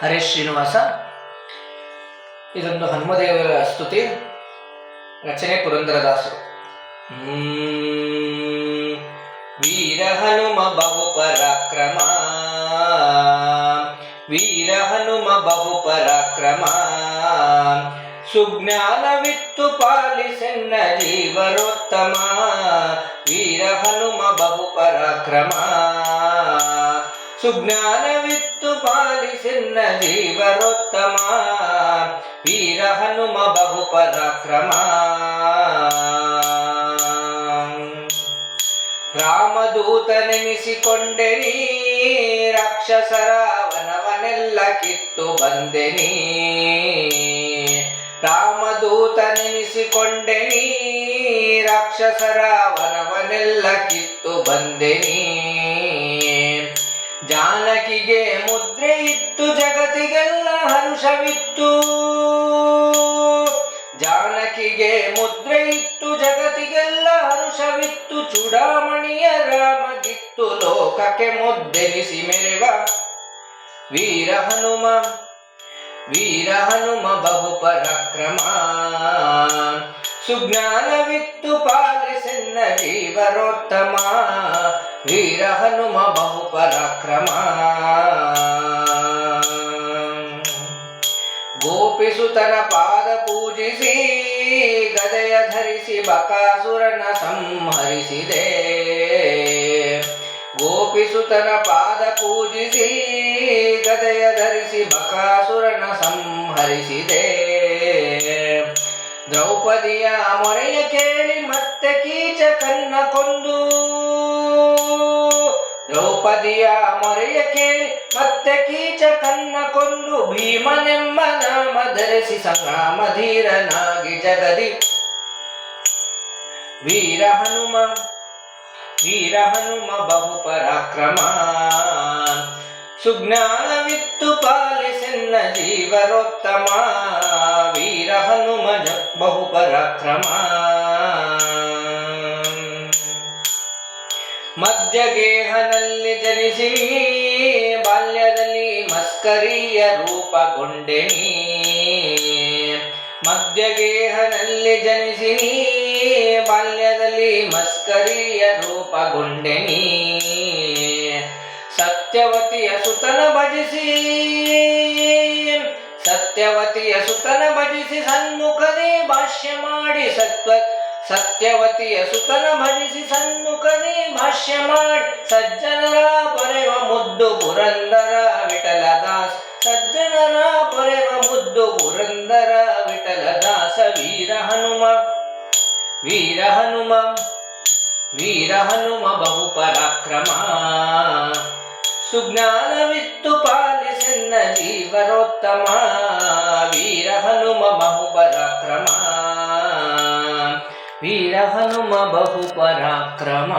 ಹರೇ ಶ್ರೀನಿವಾಸ. ಇದೊಂದು ಹನುಮದೇವರ ಸ್ತುತಿ. ರಚನೆ ಪುರಂದರದಾಸರು. ವೀರ ಹನುಮ ಬಹು ಪರಾಕ್ರಮ, ವೀರ ಹನುಮ ಬಹು ಪರಾಕ್ರಮ, ಸುಜ್ಞಾನವಿತ್ತು ಪಾಲಿಸೆನ್ನ ಜೀವರೋತ್ತಮ. ವೀರ ಹನುಮ ಬಹು ಪರಾಕ್ರಮ, ಸುಜ್ಞಾನವಿತ್ತು ಪಾಲಿಸೆನ್ನ ಜೀವರೋತ್ತಮ. ವೀರ ಹನುಮ ಬಹು ಪರಾಕ್ರಮ. ರಾಮದೂತನೆನಿಸಿಕೊಂಡೆನಿ, ರಾಕ್ಷಸರ ವನವನೆಲ್ಲ ಕಿತ್ತು ಬಂದೆನಿ. ರಾಮದೂತನೆನಿಸಿಕೊಂಡೆನಿ, ರಾಕ್ಷಸರ ವನವನೆಲ್ಲ ಕಿತ್ತು ಬಂದೆನಿ. ಜಾನಕಿಗೆ ಮುದ್ರೆ ಇತ್ತು, ಜಗತ್ತಿಗೆಲ್ಲ ಹರುಷವಿತ್ತು. ಜಾನಕಿಗೆ ಮುದ್ರೆ ಇತ್ತು, ಜಗತ್ತಿಗೆಲ್ಲ ಹರುಷವಿತ್ತು. ಚೂಡಾಮಣಿಯ ರಾಮಗಿತ್ತು, ಲೋಕಕ್ಕೆ ಮುದ್ದೆನಿಸಿ ಮೆರೆವ ವೀರ ಹನುಮ. ವೀರ ಹನುಮ ಬಹು ಪರಾಕ್ರಮ, ಸುಜ್ಞಾನವಿತ್ತು ಪಾಲಿಸೆನ್ನ ಜೀವರೋತ್ತಮ. ವೀರ ಹನುಮ ಬಹು ಪರಾಕ್ರಮ. ಗೋಪಿಸುತನ ಪಾದ ಪೂಜಿಸಿ, ಗದೆಯ ಧರಿಸಿ ಬಕಾಸುರನ ಸಂಹರಿಸಿದೆ. ಗೋಪಿಸುತನ ಪಾದ ಪೂಜಿಸಿ, ಗದೆಯ ಧರಿಸಿ ಬಕಾಸುರನ ಸಂಹರಿಸಿದೆ. ದ್ರೌಪದಿಯ ಮೊರೆಯ ಕೇಳಿ ಮತ್ತೆ ಕೀಚಕನ್ನ ಕೊಂದು, ದ್ರೌಪದಿಯ ಮೊರೆಯ ಕೇಳಿ ಮತ್ತೆ ಕೀಚಕನ್ನ ಕೊಂದು. ಭೀಮನೆಂಬ ನಾಮ ಧರಿಸಿ ಸಂಗ್ರಾಮ ಧೀರನಾಗಿ ಜಗದಿ ವೀರ ಹನುಮ. ವೀರ ಹನುಮ ಬಹು ಪರಾಕ್ರಮ, ಸುಜ್ಞಾನವಿತ್ತು ಪಾಲಿಸೆನ್ನ ಜೀವರೋತ್ತಮ. ವೀರ ಹನುಮ ಬಹು ಪರಾಕ್ರಮ. ಮಧ್ಯಗೇಹನಲ್ಲಿ ಜನಿಸಿ, ಬಾಲ್ಯದಲ್ಲಿ ಮಸ್ಕರಿಯ ರೂಪಗೊಂಡೆನಿ. ಮಧ್ಯಗೇಹನಲ್ಲಿ ಜನಿಸಿ, ಬಾಲ್ಯದಲ್ಲಿ ಮಸ್ಕರಿಯ ರೂಪಗೊಂಡೆನಿ. ಸತ್ಯವತಿಯ ಸುತನ ಭಜಿಸಿ, ಸತ್ಯವತಿಯ ಸುತನ ಭಜಿಸಿ ಸನ್ಮುಖನೇ ಭಾಷ್ಯ ಮಾಡಿ. ಸತ್ಯವತಿಯ ಸುತನ ಭಜಿಸಿ ಸನ್ಮುಖನೇ ಭಾಷ್ಯ ಮಾಡಿ. ಸಜ್ಜನರ ಪೊರೆವ ಮುದ್ದು ಪುರಂದರ ವಿಠಲದಾಸ. ಸಜ್ಜನರ ಪೊರೆವ ಮುದ್ದು ಪುರಂದರ ವಿಠಲದಾಸ. ವೀರ ಹನುಮ. ವೀರ ಹನುಮ. ವೀರ ಹನುಮ ಬಹು ಪರಾಕ್ರಮ, ಸುಜ್ಞಾನವಿತ್ತು ಪಾಲಿಸೆನ್ನ ಜೀವರೋತ್ತಮ. ವೀರ ಹನುಮ ಬಹು ಪರಾಕ್ರಮ. ವೀರ ಹನುಮ ಬಹು ಪರಾಕ್ರಮ.